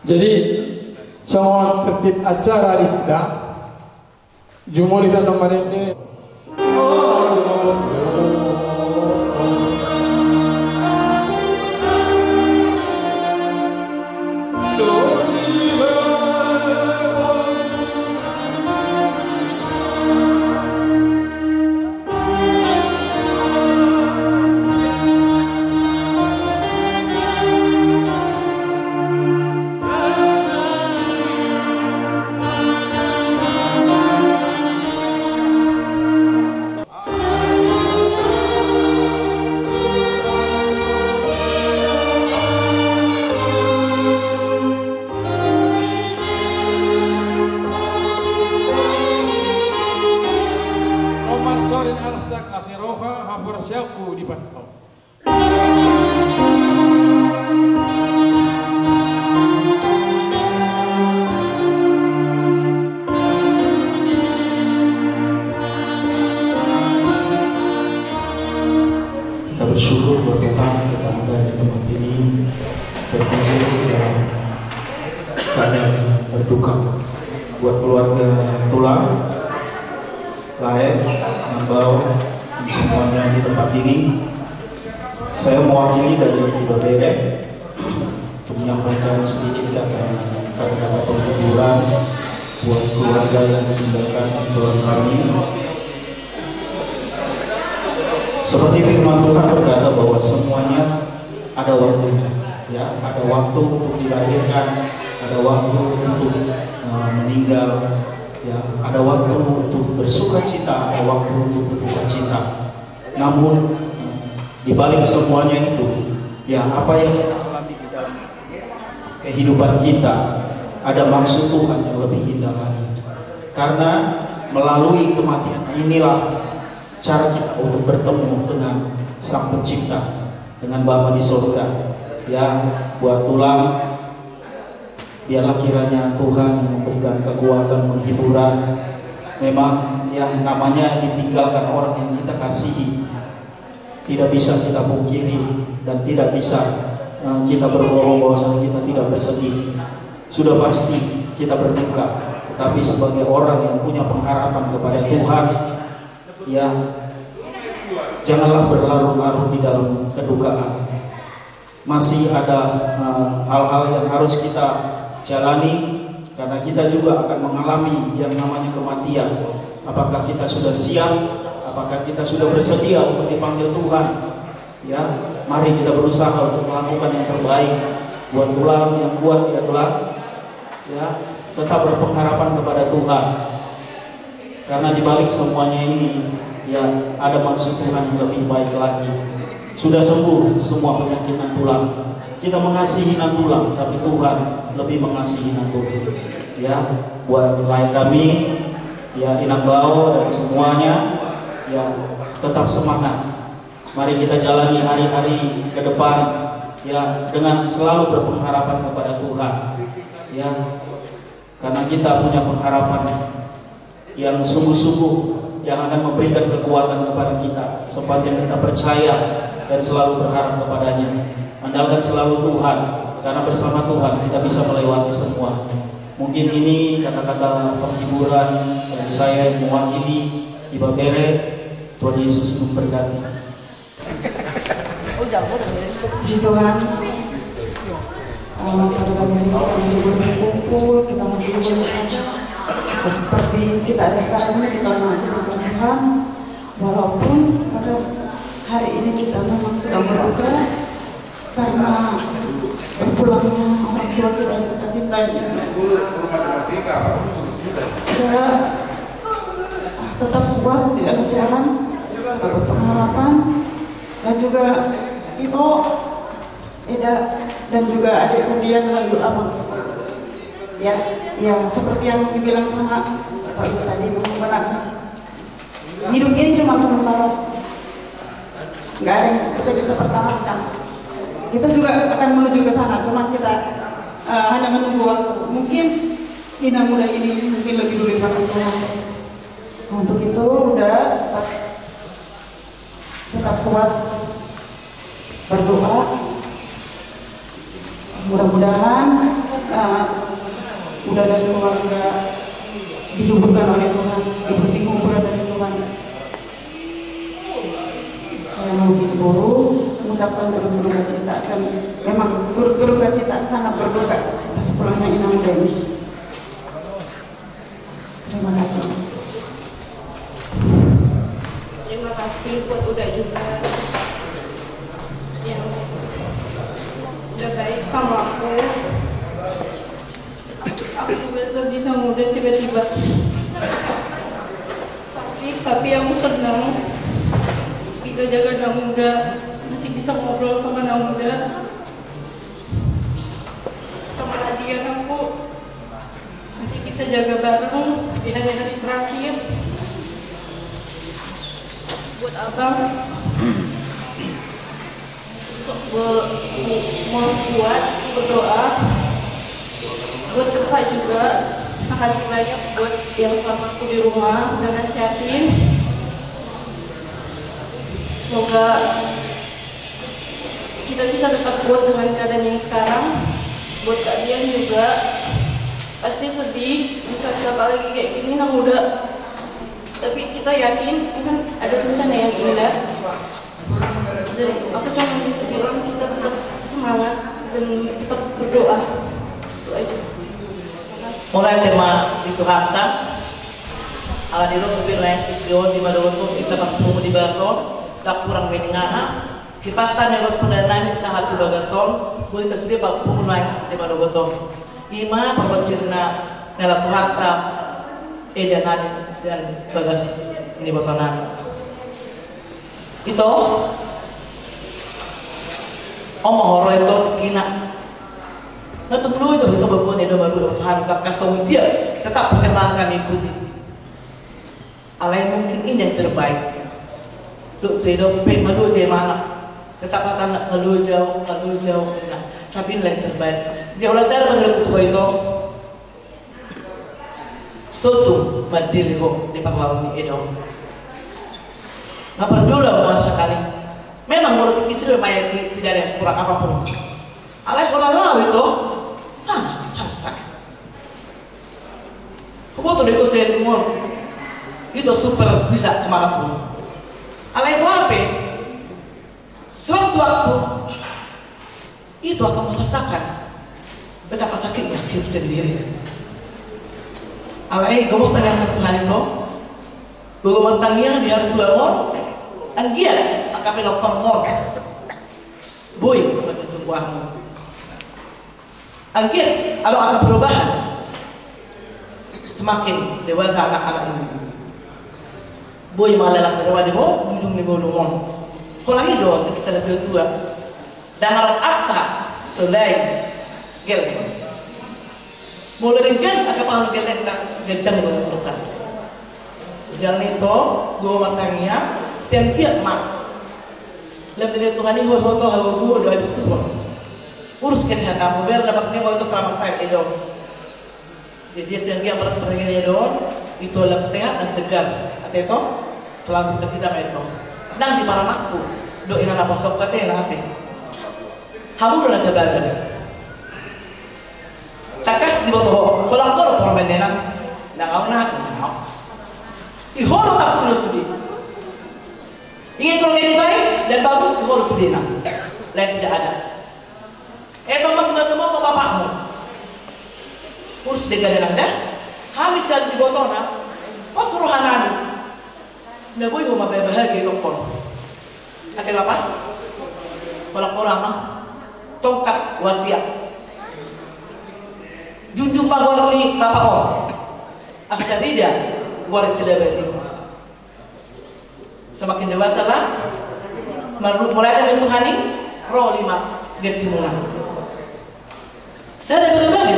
Jadi semua tertib acara kita jumlah kita nomor ini. Kita bersyukur buat Tuhan kita ada di tempat ini berkumpul dalam keadaan berduka buat keluarga Tulang, Laek, Nambau, semuanya di tempat ini. Saya mewakili dari Bapere untuk menyampaikan sedikit kata-kata penghiburan buat keluarga yang meninggalkan Tuhan kami. Seperti firman Tuhan berkata bahwa semuanya ada waktunya, ya, ada waktu untuk dilahirkan, ada waktu untuk meninggal, ya, ada waktu untuk bersuka cita, ada waktu untuk berduka cita. Namun di balik semuanya itu, ya, apa yang kita alami di dalam kehidupan kita ada maksud Tuhan yang lebih indah lagi. Karena melalui kematian inilah cara kita untuk bertemu dengan Sang Pencipta, dengan Bapa di surga. Ya, buat Tulang, biarlah kiranya Tuhan memberikan kekuatan, penghiburan. Memang yang namanya ditinggalkan orang yang kita kasihi tidak bisa kita pungkiri dan tidak bisa kita berbohong bahwa kita tidak bersedih. Sudah pasti kita berduka, tetapi sebagai orang yang punya pengharapan kepada Tuhan, ya, janganlah berlarut-larut di dalam kedukaan. Masih ada hal-hal yang harus kita jalani, karena kita juga akan mengalami yang namanya kematian. Apakah kita sudah siap? Apakah kita sudah bersedia untuk dipanggil Tuhan? Ya, mari kita berusaha untuk melakukan yang terbaik buat Tulang yang kuat, ya Tulang. Ya, tetap berpengharapan kepada Tuhan. Karena di balik semuanya ini, ya, ada maksud Tuhan yang lebih baik lagi. Sudah sembuh semua penyakit nan tulang. Kita mengasihi nan tulang, tapi Tuhan lebih mengasihi nan tulang. Ya, buat lain kami, ya, Inambao dan semuanya, ya, tetap semangat. Mari kita jalani hari-hari ke depan, ya, dengan selalu berpengharapan kepada Tuhan. Ya, karena kita punya pengharapan yang sungguh-sungguh, yang akan memberikan kekuatan kepada kita, sepanjang kita percaya dan selalu berharap kepadanya. Andalkan selalu Tuhan, karena bersama Tuhan kita bisa melewati semua. Mungkin ini kata-kata penghiburan dari saya yang mewakili di Bapere. Tuhan Yesus memberkati. Puji Tuhan. Pada pagi ini kita masih berkumpul, kita masih berdoa. Seperti kita ada sekarang ini, kita mengajukan Tuhan. Walaupun pada hari ini kita memang sedang berduka karena berpulangnya orang tua kita yang kita cintai. Ya, tetap kuat di dalam Tuhan, tetap berpengharapan, dan juga itu Eda dan juga adik Rudian lalu abang. Ya, seperti yang dibilang sama Pak Ibu tadi, memang benar. Hidup ini cuma sementara, nggak ada yang bisa kita pertahankan. Kita juga akan menuju ke sana, cuma kita hanya menunggu waktu. Mungkin Ina muda ini mungkin lebih dulu daripada Tuhan. Untuk itu udah tetap kuat berdoa. Mudah-mudahan udah dari keluarga dihubungkan oleh Tuhan, diberi umur dari Tuhan. Saya mau buru mengucapkan berduka cita, dan memang berduka cita, sangat berduka atas pulangnya Ina Muda ini. Terima kasih. Terima kasih buat udah juga yang udah baik sama aku. Aku juga sedih sama udah tiba-tiba. Tapi aku senang bisa jaga anak muda, masih bisa ngobrol sama anak muda. Sama Adian aku masih bisa jaga bareng di hari-hari terakhir. Buat abang mau buat berdoa. Buat kakak juga, makasih banyak buat yang selama aku di rumah dan nasihatin. Semoga kita bisa tetap kuat dengan keadaan yang sekarang. Buat Kak Dian juga, pasti sedih bisa kakak lagi kayak gini, anak muda. Tapi kita yakin kan ada rencana yang indah. Dan aku cuma bisa bilang kita tetap semangat dan tetap berdoa. Itu aja. Mulai tema itu harta ala diro sebilang itu di madoto kita bertemu di baso tak kurang meningaha kipasan yang harus pendanaan sangat bagason boleh tersedia pak pengunai di madoto ima pembacirna nela harta edanani sian bagas ini botonan itu omong horo itu kina. Nah dulu itu bagus nih baru harga kasong dia tetap perkenalkan ikuti. Alai mungkin ini yang terbaik. Lu tidak pengen malu aja mana. Tetap akan malu jauh. Nah, tapi ini yang terbaik. Dia ulah saya menurut itu. Suatu mandiri kok di paklawan ini dong. Nggak perlu lah sekali. Memang menurut istri lumayan tidak ada yang kurang apapun. Alai kalau itu sama. Kebetulan itu saya dengar itu super bisa kemanapun. Alai apa? Sewaktu-waktu itu akan merasakan betapa sakitnya hidup sendiri. Alai gak mesti dengan Tuhan itu. Gua mentangnya di hari tua mor, anggiat akan melopang mor. Boy, menunjuk buahmu. Anggiat, kalau akan perubahan. Semakin dewasa anak-anak ini. Boy malelas dewa dewa, ujung nego lumon. Kalau itu sekitar lebih tua. Dan harap akta selain gel. Mulai dengan akan panggil gel tak gencang menentukan. Jalan itu, gua matangnya, setiap mak. Lebih dari Tuhan ini foto hawa gua udah habis turun. Urus kesehatan, biar dapat nego itu selamat saya itu. Jadi sehingga pertanyaan itu lebih sehat dan segar. Atau itu selalu bercita itu. Dan di para makku, doa ina posok kata yang apa? Kamu udah nasi bagus. Cakas di bawah, kalau kau permainan, nggak kau nasi. Ihoro tak perlu sedih. Ingin kalau ini baik dan bagus, ihoro sedih nak. Lain tidak ada. Mas bertemu sama bapakmu. Urus dengan anda, habis yang di botolnya, pas suruhanan. Nggak boleh rumah bahagia itu pun. Akhirnya apa? Kalau orang tongkat wasiat. Junjung pagor ni bapak om. Akhirnya tidak, boleh sudah berarti. Semakin dewasa lah, mulai dari Tuhan ini, roh 5 getimunan. Saya ada berbagi.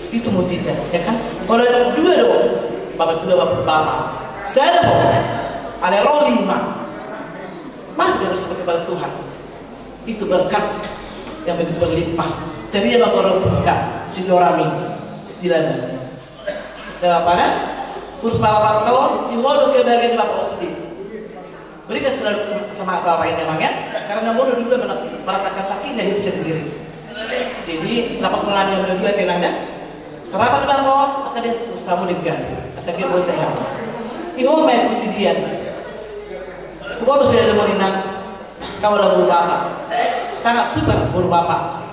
Itu mujizat, ya kan? Kalau ada dua dong, bapak tua bapak pertama. Saya ada roh 5. Mari harus kepada Tuhan. Itu berkat yang begitu berlimpah. Jadi dia bakal orang berkat si Jorami, silakan. Dan apa kan? Urus bapak kalau di holo ke bagian bapak Osudi. Berikan selalu sama bapak ini memang ya, karena bodoh juga merasakan sakitnya hidup sendiri. Jadi lapas melani yang berdua tenangnya serapan baron akan dia usaha mulikan asal kita sehat. Iho main kusidian. Kau tu sudah demoninang kau lah guru bapak. Sangat super guru bapak.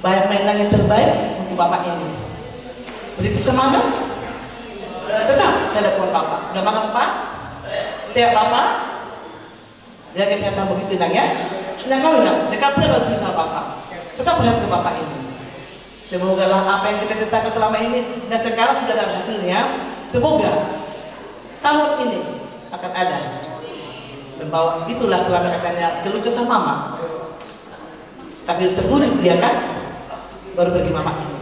Banyak mainan yang terbaik untuk bapak ini. Beri semangat. Tetap telepon bapak. Udah makan pak? Setiap bapak jaga kesehatan begitu nangnya. Nah kau nak dekat pula sama bapak. Tetap melihat ke bapak ini. Semoga lah apa yang kita ceritakan selama ini dan sekarang sudah ada hasilnya. Semoga tahun ini akan ada. Dan bahwa itulah selama katanya keluh kesah mama. Tapi terwujud dia kan baru pergi mama ini.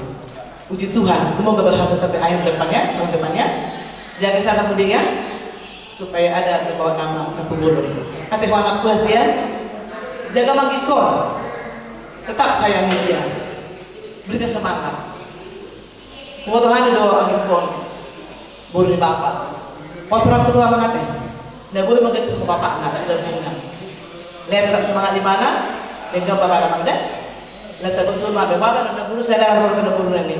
Puji Tuhan, semoga berhasil sampai akhir depannya, tahun depannya. Jaga kesehatan mulia supaya ada membawa nama Kampung Bulu. Kata anak buah ya, jaga manggikon, tetap sayangi dia. Berikan semangat. Kebutuhan doa manggikon, boleh bapak. Pasrah kedua mengateh, tidak boleh mengerti sama bapak anak sudah meninggal. Lihat tetap semangat di mana? Dengan bapak anak ada. Lihat betul bapak bapak anak bulu saya dah orang anak bulu ini.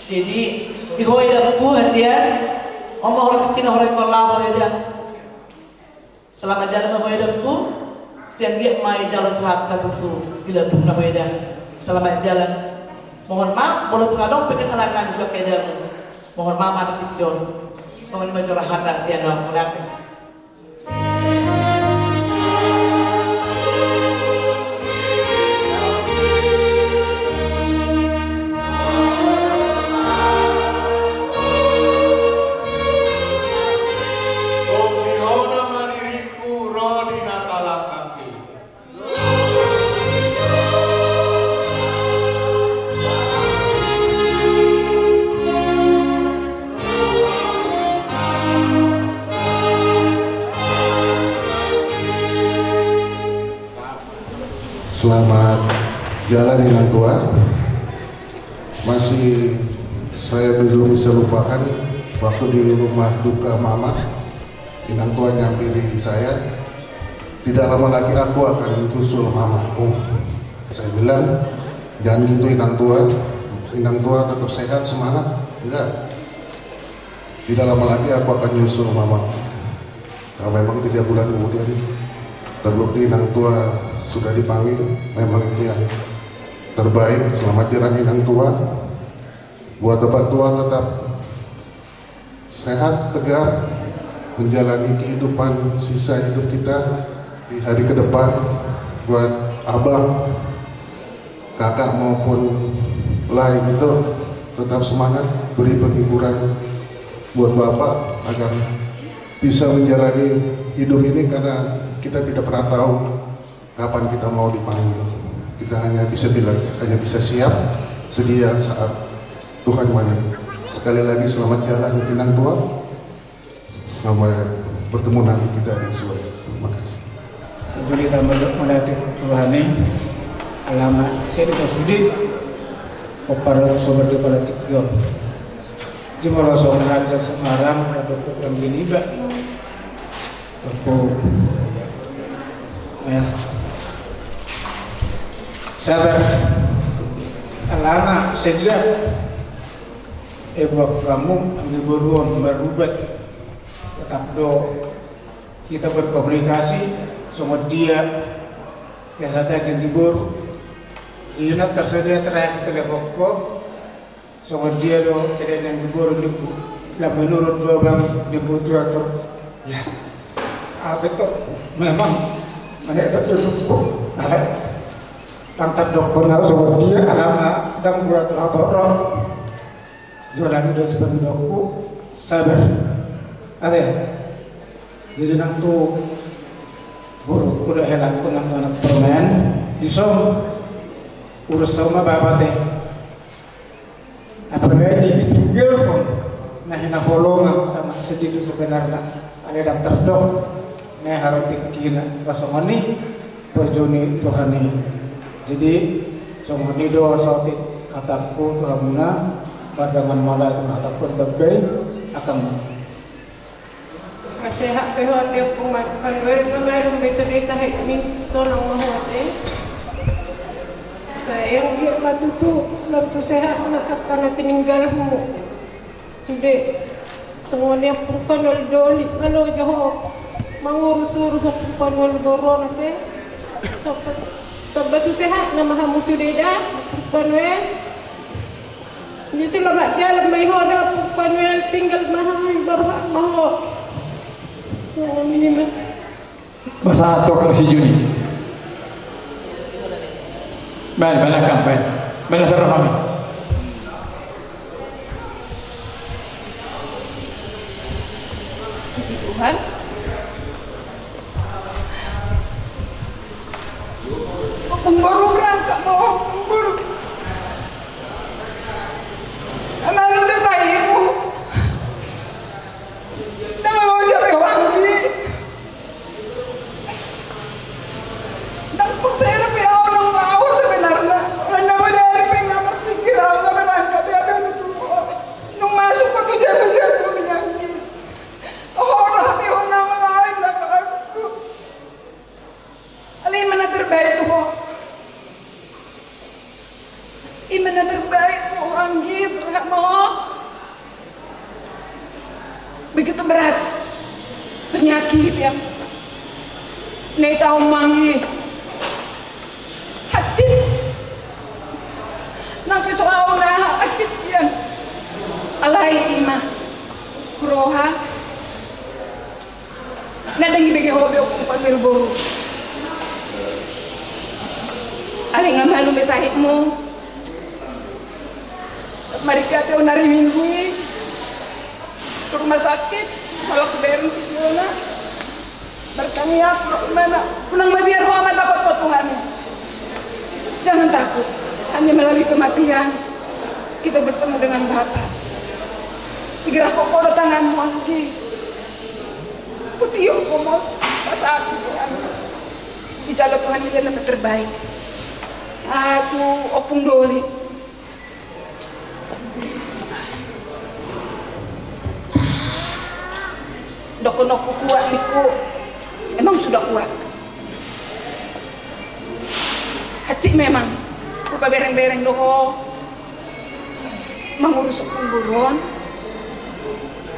Jadi ihoi dah buku hasil. Omong orang kena orang kolam orang dia. Selama jalan ihoi dah buku, siang dia mai jalan tuhat tuh bila pun ihoi dah. Selama jalan. Mohon maaf, boleh tuh dong pakai kesalahan suka keadaan. Mohon maaf ada tikion. Soalnya macam rahat tak sian orang muda. Selamat jalan Inang Tua. Masih saya belum bisa lupakan waktu di rumah duka mama, Inang Tua nyampiri saya, tidak lama lagi aku akan usul mamaku. Saya bilang, jangan gitu Inang Tua tetap sehat, semangat. Enggak, tidak lama lagi aku akan nyusul mamaku. Nah, memang 3 bulan kemudian terbukti Inang Tua sudah dipanggil, memang itu yang terbaik. Selamat jalan Inang Tua. Buat Bapak Tua tetap sehat, tegak, menjalani kehidupan sisa hidup kita di hari ke depan. Buat abang, kakak maupun lain itu tetap semangat, beri penghiburan buat Bapak agar bisa menjalani hidup ini, karena kita tidak pernah tahu kapan kita mau dipanggil. Kita hanya bisa bilang, hanya bisa siap, sedia saat Tuhan panggil. Sekali lagi selamat jalan Inang Tua. Sampai bertemu nanti kita di surga. Terima kasih. Jadi kita melatih Tuhan ini alamat saya tidak sudi para sobat di politik yo. Jika langsung rakyat Semarang pada program gini mbak, sabar alana sejak buat kamu ambil beruang berubat tetap do kita berkomunikasi sama dia kesehatan yang diburu ini tersedia terakhir telepon sama dia do tidak yang diburu lah menurut babang dibutuh ya apa itu memang mana itu cukup Lantar dokon harus sama dia alama dan buat lapor jualan udah sebenarnya aku sabar ada ya jadi nantu buruk udah helat pun anak permen disom urus sama bapak teh apalagi ditinggal pun nah hina holongan sama sedih sebenarnya ada daftar dok nah harus tikina kasomani berjoni Tuhan ini. Jadi semua ini doa sautik atakku telah menang pandangan malah atakku terbaik akan. sehat sehat yang pemakan meron may sa hikming sonang mahate. Sayang dia matutu lantu sehat nakata na tininggal mo. Sudah semua yang panol doli kalau joho mangurus-urus panol doron te. Sampai sehat nama hamu sudah dah panol. Jadi selamat jalan mai hoda panol tinggal mahal berhak mahal. Ini mah. Masa tukang si Juni. Baik, balakan, baik. Bala sarah kami. Tuhan, Aku baru berangkat mau baru. Anak udah sayangku. Jangan mau cari lagi. Dan pun saya lebih orang tahu sebenarnya. Karena dari pengen berpikir Allah berangkat dia ada itu. Nung masuk ke jatuh-jatuh penyakit. Orang di orang lain sama aku. Ali mana terbaik tuh. Imana terbaik Tuhan gitu, nggak mau. Begitu berat penyakit yang nih tahu mangi hati nabi soal hati yang alai imah kuroha nadang ibege hobi okupan milburu ali ngamalu mesahitmu mereka tuh nari minggu ke rumah sakit kalau ke Bering Sidona bertanya mana punang biar Muhammad dapat Tuhan. Jangan takut, hanya melalui kematian kita bertemu dengan Bapa. Pikirah kok tanganmu lagi putih komos pas aku Tuhan bicara Tuhan ini adalah terbaik. Aku opung doli doko-doko kuat niku memang sudah kuat. Hacik memang rupa bereng-bereng doho mengurus pemburuan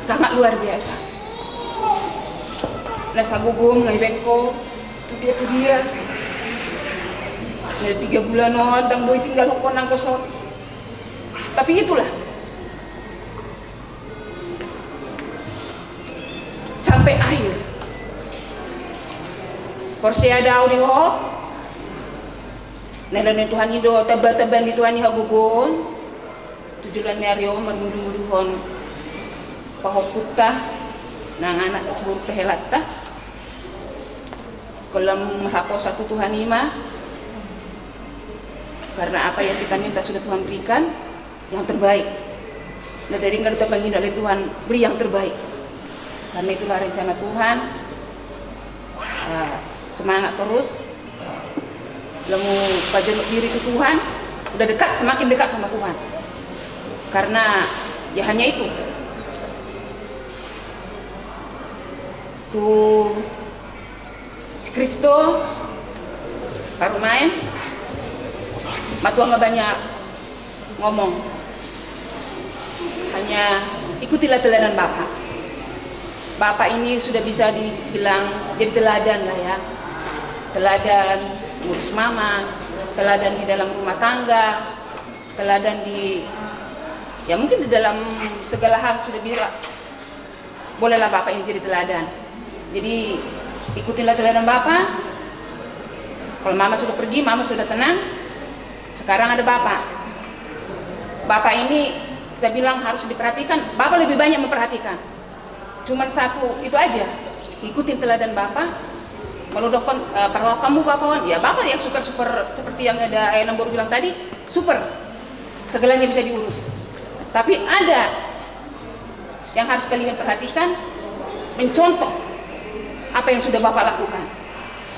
sangat luar biasa. Nasa gugum, ngai bengko, itu dia. Nah, 3 bulan dang boy tinggal hukonang kosong. Tapi itulah sampai akhir. Porsi ada di ho. Nelan Tuhan itu tebal-tebal di Tuhan hagugon. Tujuan Mario mermudu-muduhon pahokuta nang anak buruk kehelata. Kolam hako satu Tuhan ima. Karena apa yang kita minta sudah Tuhan berikan yang terbaik. Nah dari kan kita bangin oleh Tuhan beri yang terbaik. Karena itulah rencana Tuhan. Semangat terus. Lemu pajenuk diri ke Tuhan, udah dekat, semakin dekat sama Tuhan. Karena ya hanya itu. Tuh Kristo baru main, matua nggak banyak ngomong. Hanya ikutilah teladan Bapak. Bapak ini sudah bisa dibilang jadi teladan lah ya. Teladan ngurus mama, teladan di dalam rumah tangga, teladan di ya mungkin di dalam segala hal sudah bisa. Bolehlah Bapak ini jadi teladan. Jadi ikutinlah teladan Bapak. Kalau mama sudah pergi, mama sudah tenang. Sekarang ada Bapak. Bapak ini kita bilang harus diperhatikan. Bapak lebih banyak memperhatikan. Cuman satu itu aja, ikutin teladan Bapak. Kalau kalau kamu Bapak, ya Bapak yang super seperti yang ada ayah Lembur bilang tadi, super, segalanya bisa diurus. Tapi ada yang harus kalian perhatikan, mencontoh apa yang sudah Bapak lakukan,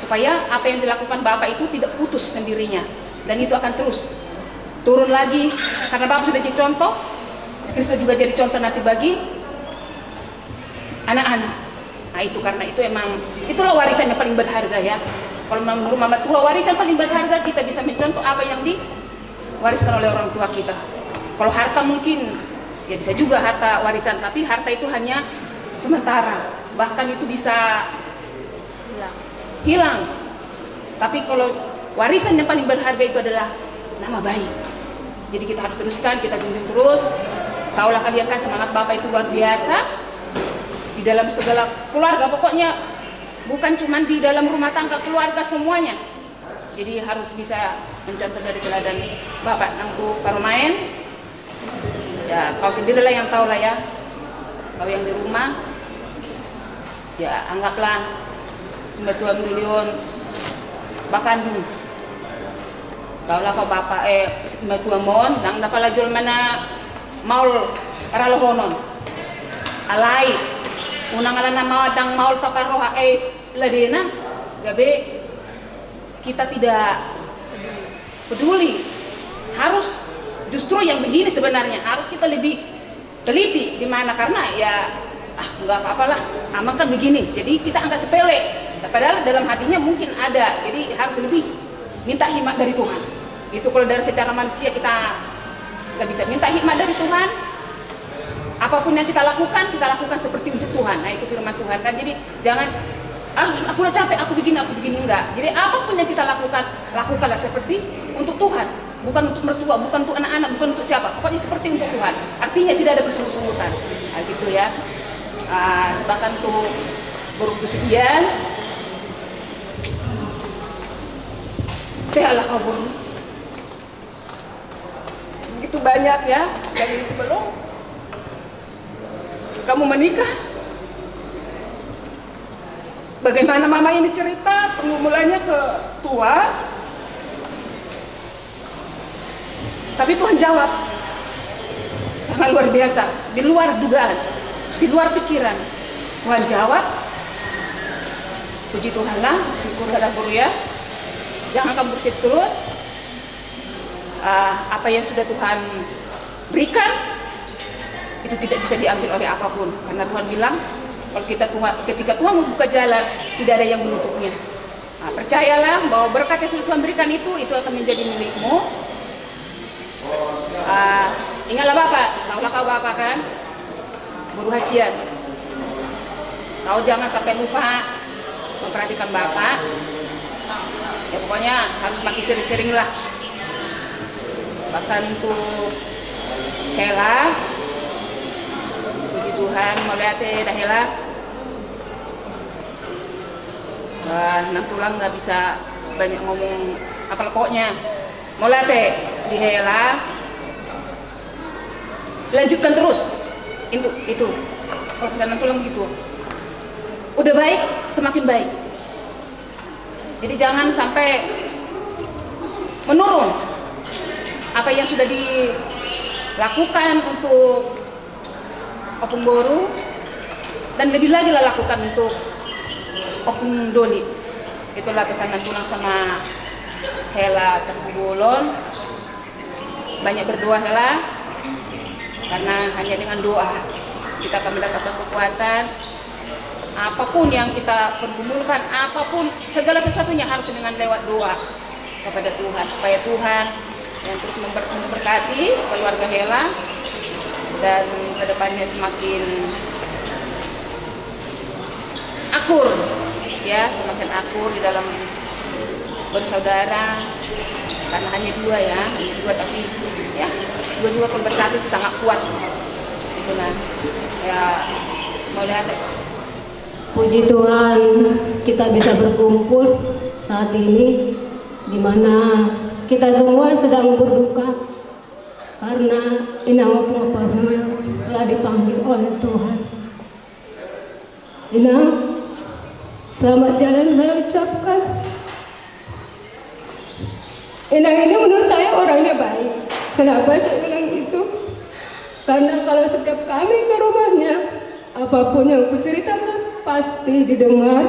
supaya apa yang dilakukan Bapak itu tidak putus sendirinya, dan itu akan terus turun lagi, karena Bapak sudah jadi contoh. Kristus juga jadi contoh nanti bagi anak-anak. Nah, Nah itu karena itu itulah warisan yang paling berharga ya. Kalau menurut mama tua, warisan paling berharga kita bisa mencontoh apa yang diwariskan oleh orang tua kita. Kalau harta mungkin ya bisa juga harta warisan, tapi harta itu hanya sementara, bahkan itu bisa hilang. Tapi kalau warisan yang paling berharga itu adalah nama baik. Jadi kita harus teruskan, kita junjung terus. Taulah kalian kan semangat Bapak itu luar biasa di dalam segala keluarga, pokoknya bukan cuma di dalam rumah tangga, keluarga semuanya. Jadi harus bisa mencontoh dari teladan Bapak Nangku Paromain. Ya kau sendirilah yang tahu lah ya. Kau yang di rumah, ya anggaplah Mbak Tua Milion Bakandung. Kaulah kau Bapak Mbak Tua Mon, nang dapat jual mana maul aralohonon. Alai unang alana mawadang maul taparoha ladena gabe kita tidak peduli. Harus justru yang begini sebenarnya harus kita lebih teliti di mana, karena ya nggak apa-apalah aman kan begini, jadi kita anggap sepele padahal dalam hatinya mungkin ada. Jadi harus lebih minta hikmat dari Tuhan. Itu kalau dari secara manusia kita bisa minta hikmat dari Tuhan. Apapun yang kita lakukan seperti untuk Tuhan. Nah itu firman Tuhan kan. Jadi jangan aku udah capek, aku begini enggak. Jadi apapun yang kita lakukanlah seperti untuk Tuhan, bukan untuk mertua, bukan untuk anak-anak, bukan untuk siapa. Pokoknya seperti untuk Tuhan. Artinya tidak ada kesungguh-sungguhan. Nah gitu ya. Bahkan untuk beruktu sekian, sehatlah kabur. Begitu banyak ya dari sebelum kamu menikah. Bagaimana mama ini cerita mulanya ke tua, tapi Tuhan jawab sangat luar biasa, di luar dugaan, di luar pikiran. Tuhan jawab, puji Tuhan lah, syukur kepada Guru ya. Jangan kamu bersedih terus. Apa yang sudah Tuhan berikan itu tidak bisa diambil oleh apapun, karena Tuhan bilang kalau ketika Tuhan membuka jalan tidak ada yang menutupnya. Nah, percayalah bahwa berkat yang sudah Tuhan berikan itu akan menjadi milikmu. Ingatlah Bapak, tahulah kau Bapak kan Guru Hasian. Kau jangan sampai lupa memperhatikan Bapak. Ya pokoknya harus makin sering-sering lah. Bahkan untuk Hela, puji Tuhan, mau lihat dah Hela. Nang tulang nggak bisa banyak ngomong apa pokoknya. Mau lihat di Hela, lanjutkan terus. Itu. Kalau nang tulang gitu. Udah baik, semakin baik. Jadi jangan sampai menurun. Apa yang sudah dilakukan untuk Opung Boru dan lebih lagi lah lakukan untuk Opung Doli. Itulah pesanan tulang sama Hela Terpugulon. Banyak berdoa Hela, karena hanya dengan doa kita akan mendapatkan kekuatan. Apapun yang kita pergumulkan, apapun segala sesuatunya harus dengan lewat doa kepada Tuhan, supaya Tuhan yang terus memberkati keluarga Hela dan kedepannya semakin akur ya, semakin akur di dalam bersaudara, karena hanya dua tapi ya dua pun bersatu itu sangat kuat itulah ya. Mau lihat puji Tuhan kita bisa berkumpul saat ini di mana kita semua sedang berduka karena Inang Opung Paromain telah dipanggil oleh Tuhan. Inang, selamat jalan saya ucapkan. Inang ini menurut saya orangnya baik. Kenapa saya bilang itu? Karena kalau setiap kami ke rumahnya, apapun yang kuceritakan pasti didengar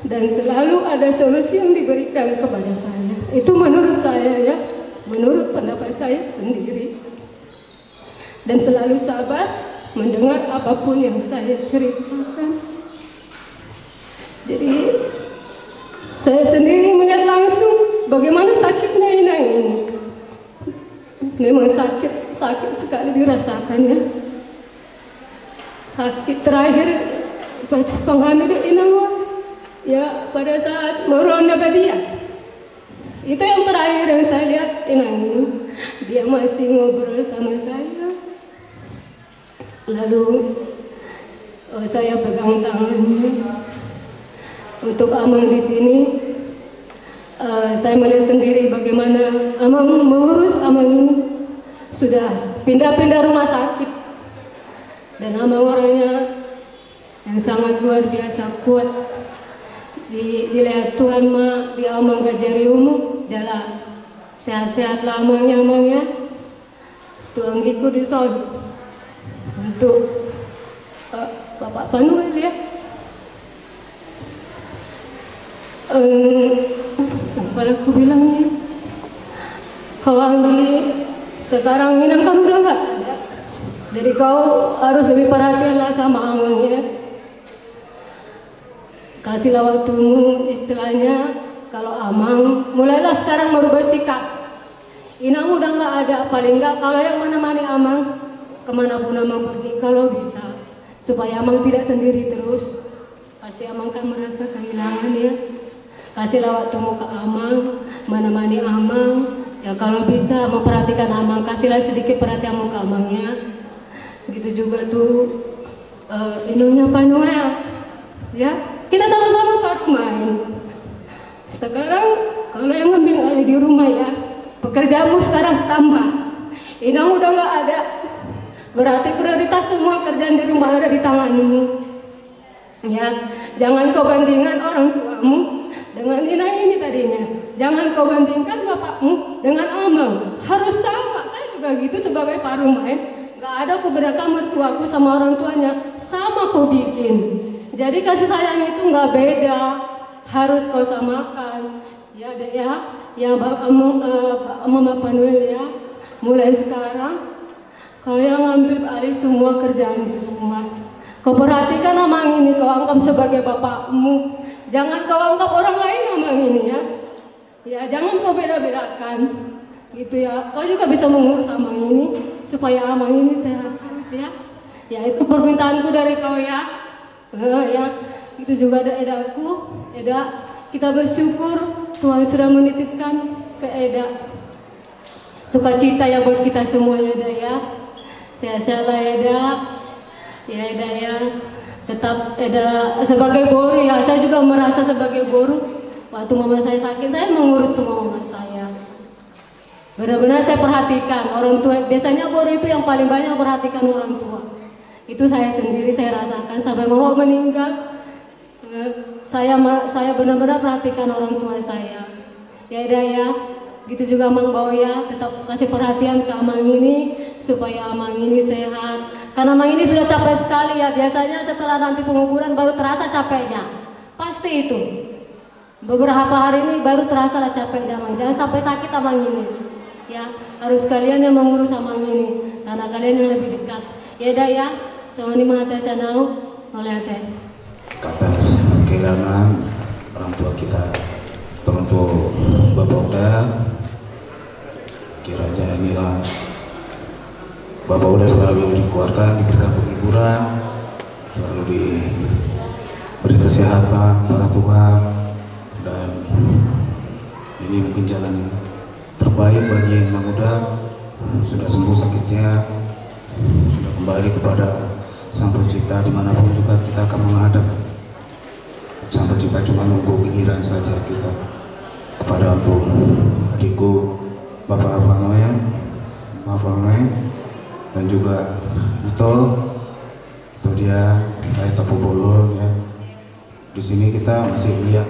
dan selalu ada solusi yang diberikan kepada saya. Itu menurut saya ya, menurut pendapat saya sendiri. Dan selalu sabar mendengar apapun yang saya ceritakan. Jadi saya sendiri melihat langsung bagaimana sakitnya Inang ini. Memang sakit sekali dirasakan ya. Sakit terakhir baca penghamil Inang ya pada saat Meronda Badia. Itu yang terakhir yang saya lihat Inang ini. Dia masih ngobrol sama saya. Lalu saya pegang tangannya. Untuk Amang di sini, saya melihat sendiri bagaimana Amang mengurus Amang ini. Sudah pindah-pindah rumah sakit. Dan Amang orangnya yang sangat luar biasa kuat. Dilihat Tuhan mah di Amang gajari umum, jalan sehat-sehat lah Amangnya. Tuhan ikut di sana untuk Bapak Panuel ya. Apa aku bilangnya? Kalau sekarang Inang kan udah nggak ada, jadi kau harus lebih perhatian lah sama Amang ya. Kasihlah waktumu, istilahnya kalau Amang mulailah sekarang merubah sikap. Inang udah nggak ada, paling nggak kalau yang menemani Amang kemanapun Amang pergi kalau bisa, supaya Amang tidak sendiri terus. Pasti Amang kan merasa kehilangan ya. Kasihlah waktumu ke Amang, menemani Amang. Ya kalau bisa memperhatikan Amang, kasihlah sedikit perhatianmu ke Amang ya. Gitu juga tuh Inunya Panuel ya. Kita sama-sama Pak main. Sekarang kalau yang ngambil alih di rumah ya, pekerjaanmu sekarang tambah. Inang udah nggak ada, berarti prioritas semua kerjaan di rumah ada di tanganmu. Ya, jangan kau bandingkan orang tuamu dengan Inang ini tadinya. Jangan kau bandingkan bapakmu dengan Amang. Harus sama. Saya juga gitu sebagai Pak Rumain. Nggak ada aku bedakan mertuaku sama orang tuanya. Sama kau bikin. Jadi kasih sayang itu nggak beda, harus kau samakan. Ya dek ya Mama Panuel ya. Mulai sekarang kau yang ambil alih semua kerjaan di rumah. Kau perhatikan Amang ini, kau anggap sebagai bapakmu. Jangan kau anggap orang lain Amang ini ya. Ya jangan kau beda-bedakan. Gitu ya. Kau juga bisa mengurus Amang ini supaya Amang ini sehat terus ya. Ya itu permintaanku dari kau ya. Ya, itu juga ada Edaku. Eda, kita bersyukur Tuhan sudah menitipkan ke Eda sukacita ya buat kita semuanya Eda ya. Sehat-sehatlah Eda. Ya Eda ya. Tetap Eda sebagai guru ya. Saya juga merasa sebagai guru. Waktu mama saya sakit, saya mengurus semua mama saya. Benar-benar saya perhatikan orang tua. Biasanya guru itu yang paling banyak perhatikan orang tua. Itu saya sendiri saya rasakan sampai mama meninggal. Saya benar-benar perhatikan orang tua saya. Ya Eda ya. Gitu juga Mang Boya, tetap kasih perhatian ke Amang ini supaya Amang ini sehat. Karena Amang ini sudah capek sekali ya. Biasanya setelah nanti penguburan baru terasa capeknya. Pasti itu. Beberapa hari ini baru terasa lah capeknya Amang. Jangan sampai sakit Amang ini. Ya, harus kalian yang mengurus Amang ini karena kalian yang lebih dekat. Ya Eda ya. Sama ni mahata sanau oleh saya. Atas kehilangan orang tua kita, teruntuk Bapak Uda, kiranya inilah Bapak Uda selalu dikuatkan, diberikan penghiburan, selalu diberi kesehatan para Tuhan, dan ini mungkin jalan terbaik bagi yang muda. Sudah sembuh sakitnya, sudah kembali kepada Sang Pencipta. Dimanapun juga kita akan menghadap Sang Pencipta, cuma nunggu giliran saja kita. Kepada untuk adikku Bapak Panuel, dan juga itu dia kayak Tapu Bolon ya. Di sini kita masih lihat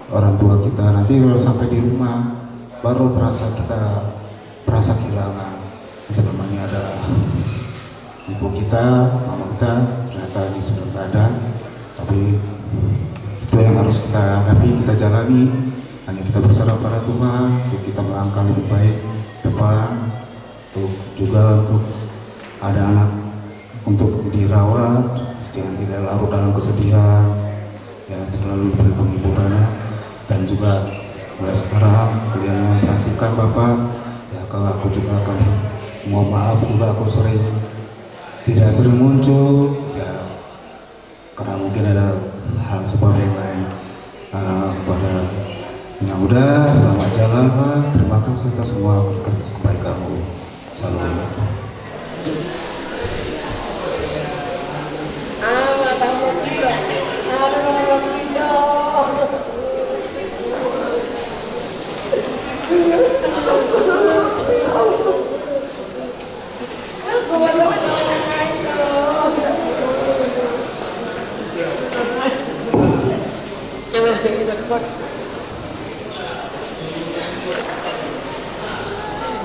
orang tua kita. Nanti kalau sampai di rumah baru terasa kita merasa kehilangan. Selamanya ada ibu kita, mama kita, ternyata ini sudah tidak ada. Tapi itu yang harus kita hadapi, kita jalani. Hanya kita berserah pada Tuhan, untuk kita melangkah lebih baik depan, untuk juga untuk ada anak untuk dirawat, jangan tidak larut dalam kesedihan. yang selalu beri penghiburan, dan juga mulai sekarang kalian memperhatikan Bapak. Ya, kalau aku juga akan mohon maaf juga aku tidak sering muncul ya, karena mungkin ada hal sebab yang lain. Pada yang udah, selamat jalan Pak, terima kasih atas semua kebaikanmu. Salam.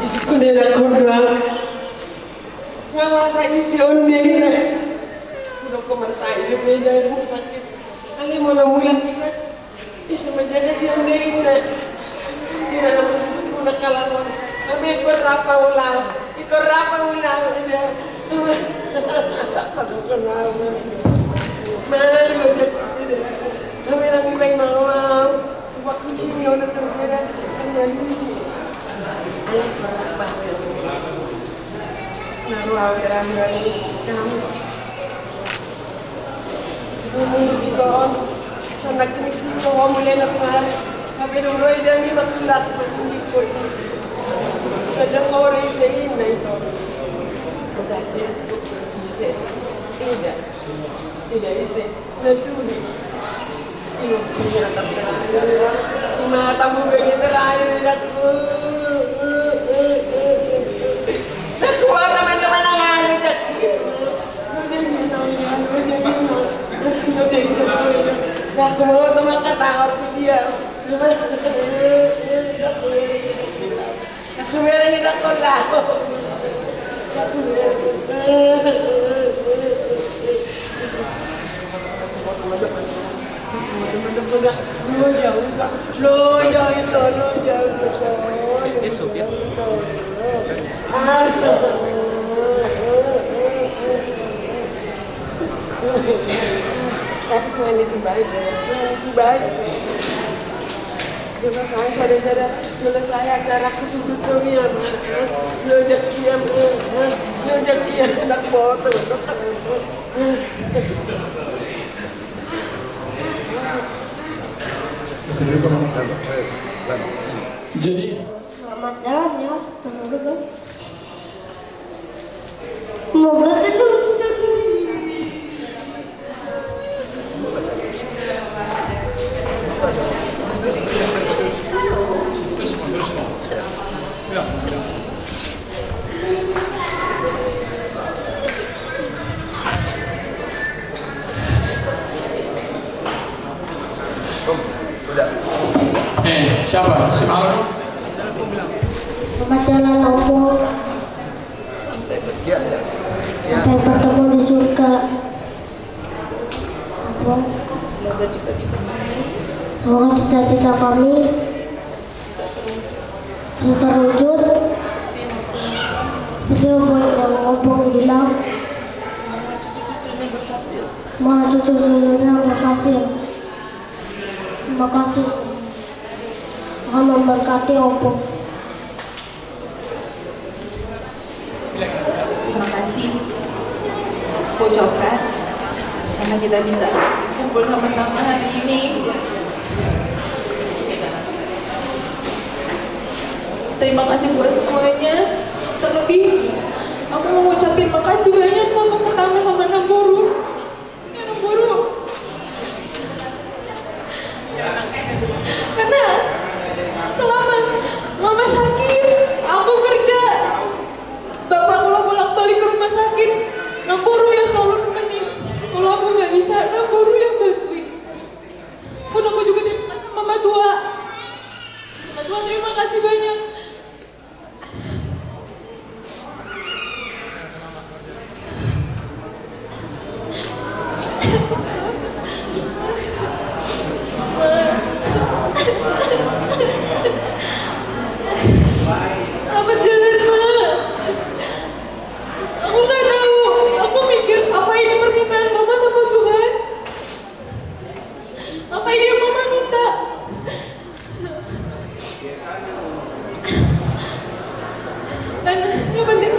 Isiko nera kodra ngawasa ini si ondeng udah komasai dia beda rumah sakit kali mana mulan kita bisa menjaga si ondeng tidak ada sesuatu nak kalah kami berapa ulang udah aku kenal mana kami lagi main malam waktu ini udah terserah dengan misi naruh dari kamu ini dikon sana kini sih mau mulai nakar sampai dulu aja nih makulat berkumpul kadang orang isain na itu bisa tidak bisa nanti ini punya tamu begitu lain aku kuat teman-teman yang ada aku mau teman kata aku dia aku bilang kita kolah tapi kemarin itu baik, coba saya saudara selesai acara kutu-kutunya, lojak kiam nak foto. Jadi selamat jalan ya, semoga guys. Semoga tenang kita. Siapa? Si Malu? Selamat jalan Opo. Sampai bertemu di surga. Opo. Semoga cita-cita kami bisa terwujud. Seperti yang Opo bilang, semua cucu-cucunya berhasil. Terima kasih. Tuhan memberkati Opo. Terima kasih aku ucapkan karena kita bisa kumpul sama-sama hari ini. Terima kasih buat semuanya. Terlebih aku mau ngucapin makasih banyak pertama sama Namboru. Karena selama mama sakit, aku kerja, bapak kalau bolak-balik ke rumah sakit, Namboru yang selalu nemenin. Kalau aku nggak bisa, Namboru yang bantuin. Pun aku juga terima kasih Mama Tua. Mama Tua terima kasih banyak. Apa ini yang mama minta? Dan yang penting,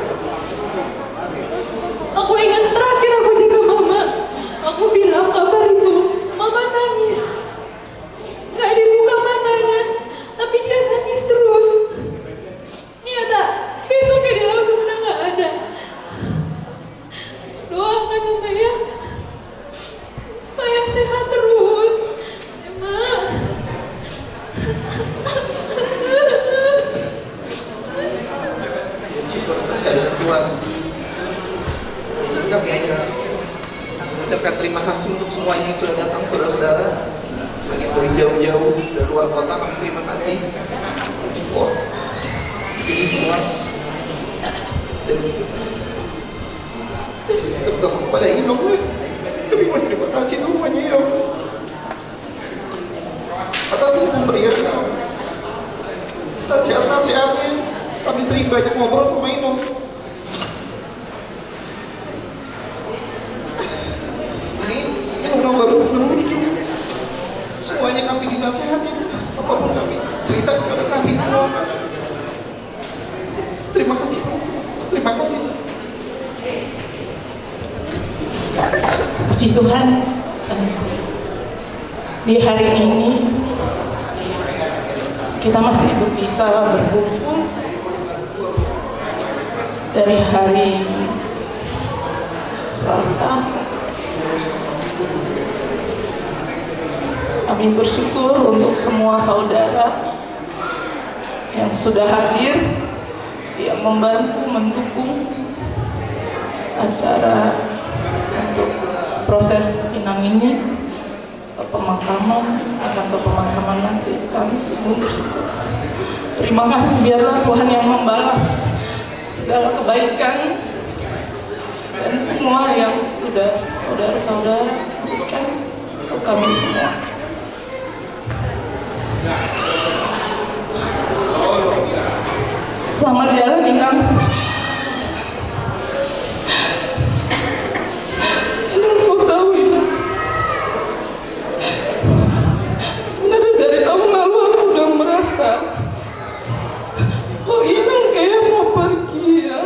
aku ingat terakhir aku jaga mama. Aku bilang kabar itu, mama nangis. Gak dibuka matanya, tapi dia nangis terus. Nyata, besoknya dia langsung udah gak ada. Doakan mama ya, supaya sehat terus. Ya, Ma. Tuhan, kami hanya mengucapkan terima kasih untuk semuanya yang sudah datang, saudara-saudara, bagian dari jauh-jauh dari luar kota. Kami terima kasih support ini semua, dan terutama kepada Inong, kami mau terima kasih semuanya ya atas pemberian nasihat-nasihatnya. Kami sering banyak ngobrol sama Inong. Ini Inong baru menuju. Semuanya kami dinasihatin, apapun kami cerita kepada kami semua. Terima kasih, terima kasih. Puji Tuhan, di hari ini kita masih bisa berkumpul dari hari Selasa. Kami bersyukur untuk semua saudara yang sudah hadir, yang membantu mendukung acara untuk proses Inang ini, pemakaman, akan ke pemakaman nanti. Kami semua bersyukur. Terima kasih, biarlah Tuhan yang membalas segala kebaikan dan semua yang sudah saudara-saudara berikan untuk kami semua. Selamat jalan, Inang. Inang, kau tahu, Inang, sebenarnya dari tahun lalu aku udah merasa kok Inang kayak mau pergi ya.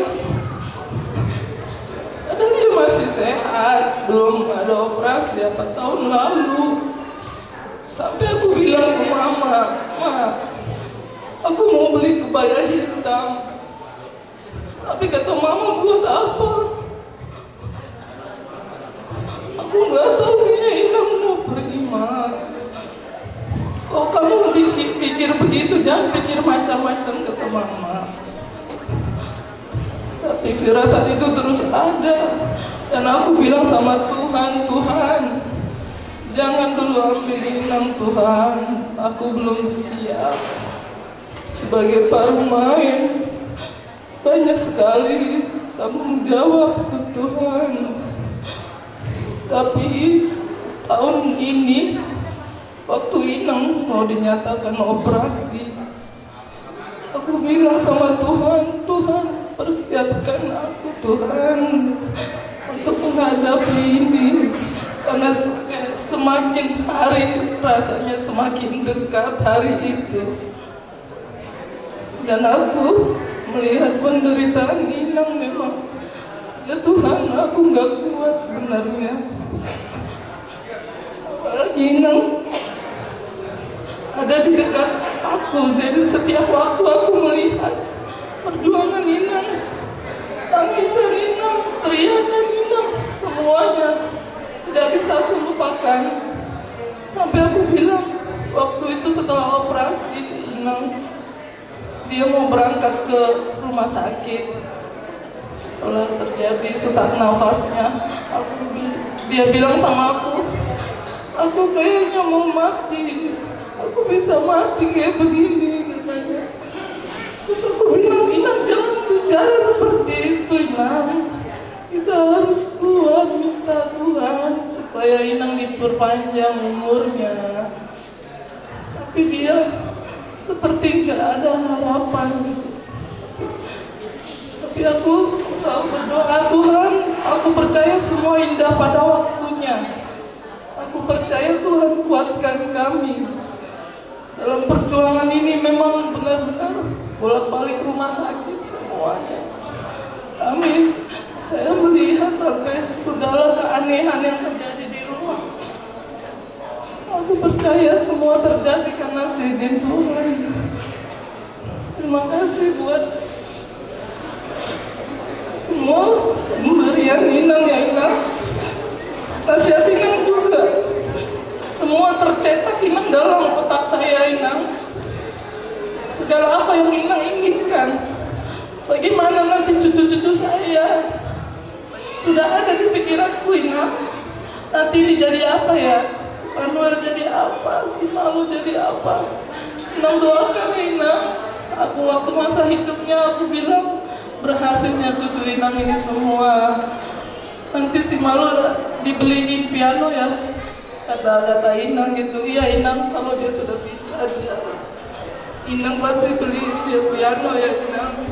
Padahal dia masih sehat, belum ada operasi apa tahun lalu. Sampai aku bilang ke mama, Ma, aku mau beli kebaya hitam. Tapi kata mama, buat apa? Aku nggak tahu, kayaknya Inang mau pergi, Ma. Oh, kamu pikir begitu, jangan pikir macam-macam, kata mama. Tapi firasat itu terus ada. Dan aku bilang sama Tuhan, Tuhan, jangan dulu ambil Inang, Tuhan. Aku belum siap sebagai parumain. Banyak sekali tanggung jawab ke Tuhan. Tapi tahun ini, waktu Inang mau dinyatakan operasi, aku bilang sama Tuhan, Tuhan, persiapkan aku, Tuhan, untuk menghadapi ini. Karena semakin hari rasanya semakin dekat hari itu. Dan aku melihat penderitaan Inang memang, ya Tuhan, aku nggak kuat sebenarnya. Apalagi Inang ada di dekat aku, jadi setiap waktu aku melihat perjuangan Inang, tangisan Inang, teriakan Inang, semuanya tidak bisa aku lupakan. Sampai aku bilang waktu itu setelah operasi Inang, dia mau berangkat ke rumah sakit. Setelah terjadi sesak nafasnya, dia bilang sama aku kayaknya mau mati. Aku bisa mati kayak begini, katanya. Terus aku bilang, Inang, jangan bicara seperti itu, Inang. Kita harus kuat minta Tuhan supaya Inang diperpanjang umurnya. Tapi dia seperti nggak ada harapan. Tapi aku selalu berdoa, Tuhan, aku percaya semua indah pada waktunya. Aku percaya Tuhan kuatkan kami. Dalam perjuangan ini memang benar-benar bolak-balik rumah sakit semuanya. Saya melihat sampai segala keanehan yang terjadi di rumah. Aku percaya semua terjadi karena izin Tuhan. Terima kasih buat semua pemberian Inang ya Inang. Nasihat Inang juga. Semua tercetak Inang dalam otak saya Inang. Segala apa yang Inang inginkan. Bagaimana nanti cucu-cucu saya. Sudah ada di pikiranku Inang. Nanti ini jadi apa ya? Si Manuel jadi apa? Si Malu jadi apa? Inang doakan Inang. Aku waktu masa hidupnya aku bilang berhasilnya cucu Inang ini semua. Nanti si Malu dibeliin piano ya. Kata Inang gitu, iya Inang kalau dia sudah bisa dia Inang pasti beli dia piano ya Inang.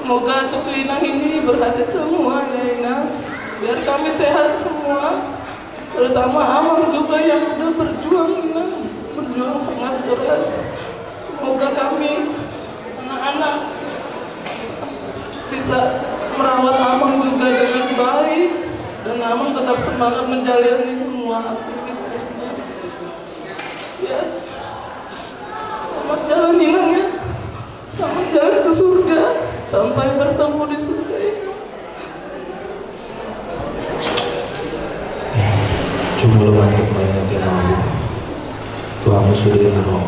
Semoga cucu Inang ini berhasil semua ya Inang. Biar kami sehat semua. Terutama Amang juga yang udah berjuang Inang. Berjuang sangat keras. Semoga kami anak-anak bisa merawat Amang juga dengan baik. Dan Amang tetap semangat menjalani semua aktivitasnya. Ya, selamat jalan Inang ya. Selamat jalan ke surga. Sampai bertemu di surga ini. Jumlah banyak yang dia mau. Tuhan sudah dengan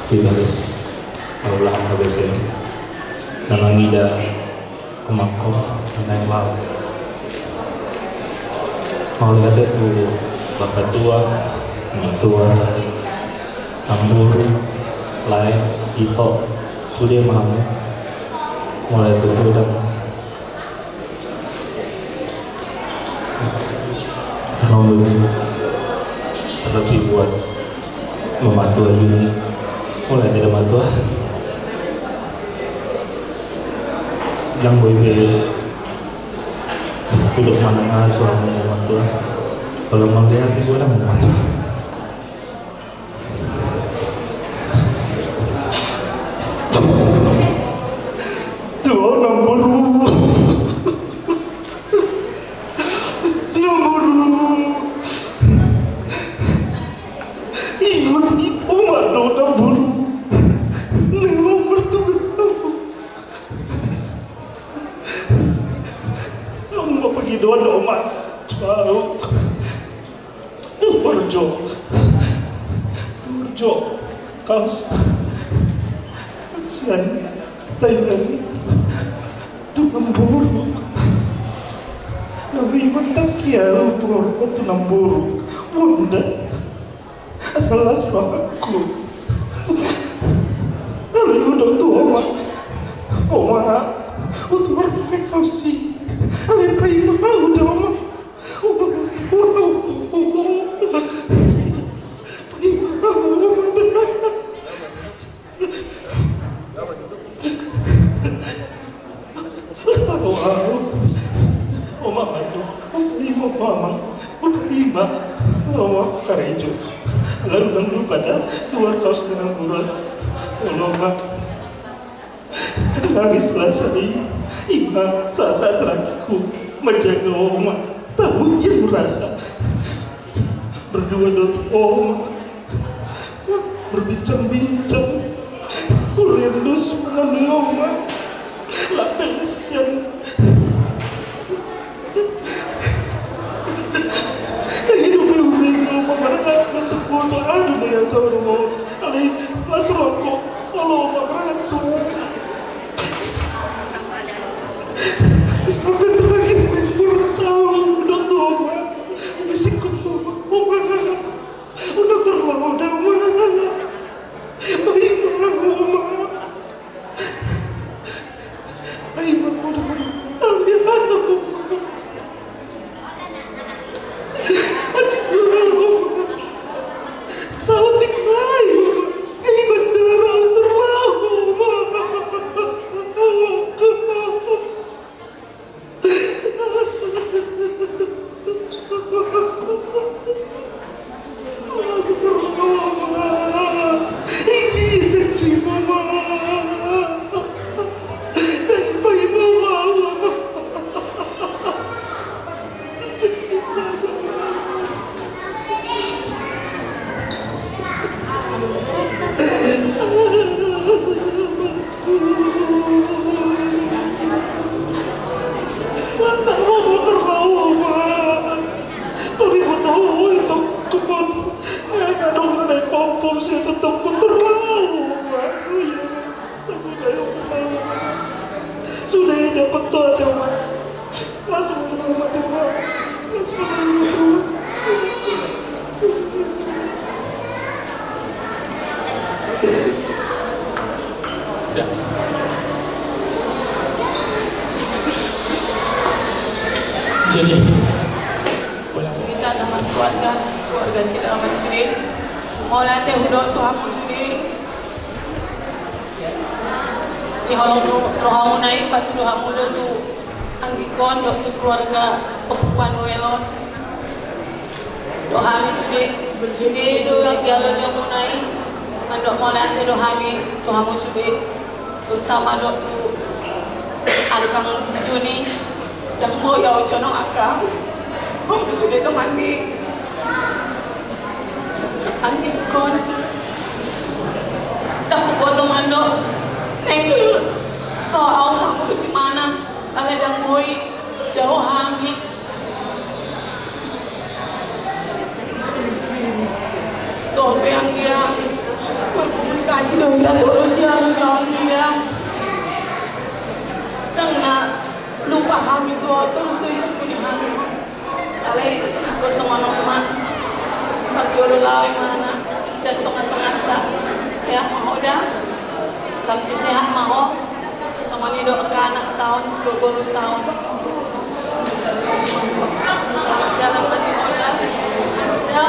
di baris Allah Habibie. Karena ngida kemakau naik laut. Mau lihat itu bapak tua, tua, tambur, lain, itu sudah mau mulai itu udah terlalu terlebih buat membantu ini mulai tidak bantu yang boleh duduk mana suara membantu kalau melihat itu udah membantu kaos sian Thailand tu namburu nabi matak ya tu namburu bunda asal aku lalu udah tu oma tu berpekausi alih pai mau dong karejo lalu nang pada luar kaos dengan bulan lomba nangislah saya ima saat terakhirku menjaga oma tahu yang merasa berdua dengan oma berbincang-bincang ulendus mengenai oma lapesian foto aduh ya tahu kali mas rokok kalau mau berantem sampai terakhir baru tahu udah tua udah sikut tua udah terlalu lama baik mama baik mama Jadi kita sama keluarga sila amat sendiri. Mau latih udah tu aku sendiri. Di halau rohamu naik pas rohamu udah tu anggikon dok tu keluarga pepuan welos. Dohami sendiri bersendiri tu yang jalan yang mau naik. Mandok mau latih dohami rohamu sendiri. Terutama dok tu akang sejuni. Dan mau ya jono akang. Kau sudah dong mandi kon tak kupotong mandok nengkel tau kamu di mana ada yang boy jauh hamil tuh yang dia berkomunikasi dong kita terus yang dia tengah lupa hamil tuh terus itu punya hamil ale ikut sama teman pagi udah lawan mana setengah tak sehat mau dah lagi sehat mau sama ni dok ke anak tahun 20 tahun jalan pagi udah ya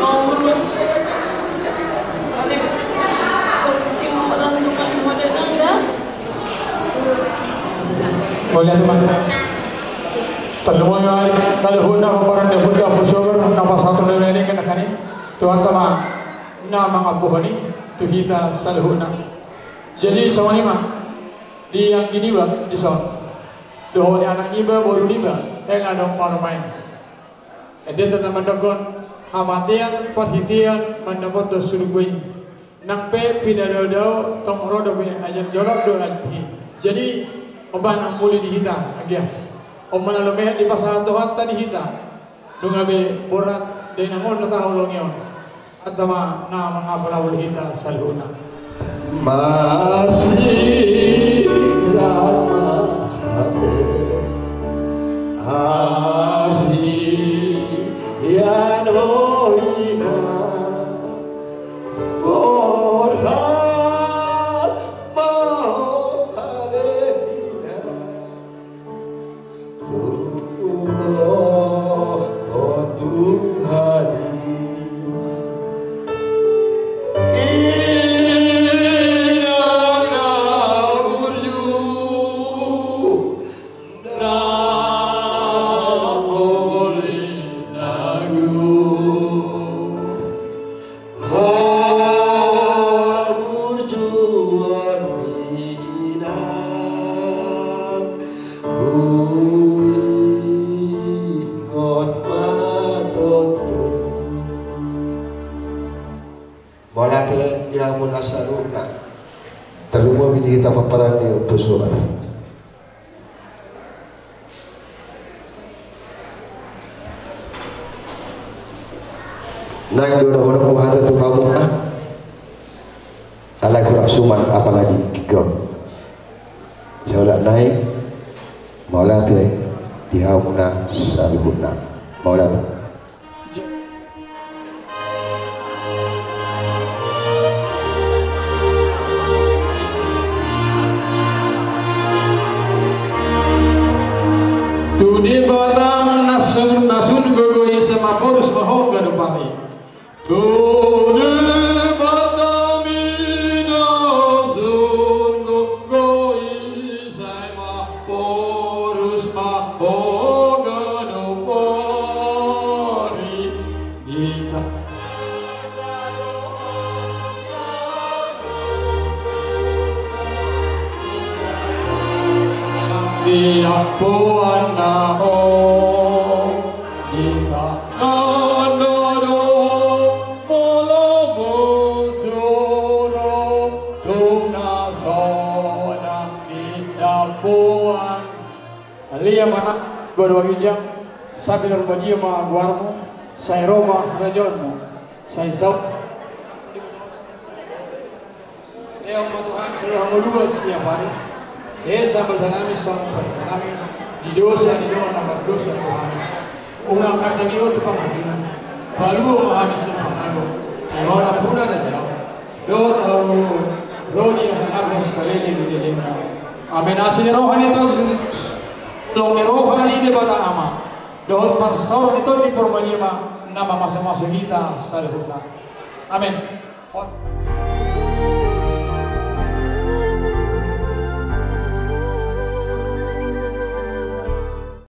mau urus nanti kunci orang rumah modern dah boleh teman terlalu kalau hendak orang dia buka pusok nafas satu lagi kena kani tuan teman nama aku ni tu kita salhuna jadi sama ni mah di yang gini bah di sana doa anak iba baru iba tengah dong orang main dia tu nama dokon amatian perhatian mendapat dosulugui nampe pidado tong rodo be ajar jorok do alpi jadi oban amuli di kita agia Omana lumeh di pasaran Tuhan tadi kita dungabe borat dengan mon tahu longyo atama na mangapalawul kita salhuna masih lama asih ya noina borat kita paparan di upusuan nang dona-dona puhata tu kamu ala kurang suman apalagi kikau jauh naik maulah tu dihauna salihuna maulah di Batam nasun gogoi sama porus mahok gadupari. Di Batam nasun gogoi sama porus mahok gadupari. Di Apuan mana gua hijau sabi dalam baju ma guarmu saya Roma rajonmu saya sau dia umat Tuhan selalu dua setiap hari saya sampai sanami di dosa nama dosa Tuhan ulang kata dia tu penghakiman baru memahami sempurna orang puna dan jauh tahu rodi yang harus sekali di dunia amin asli rohani terus lo merohani di bata nama dohot parsauran itu di permanima nama masing-masing kita salihuna. Amin.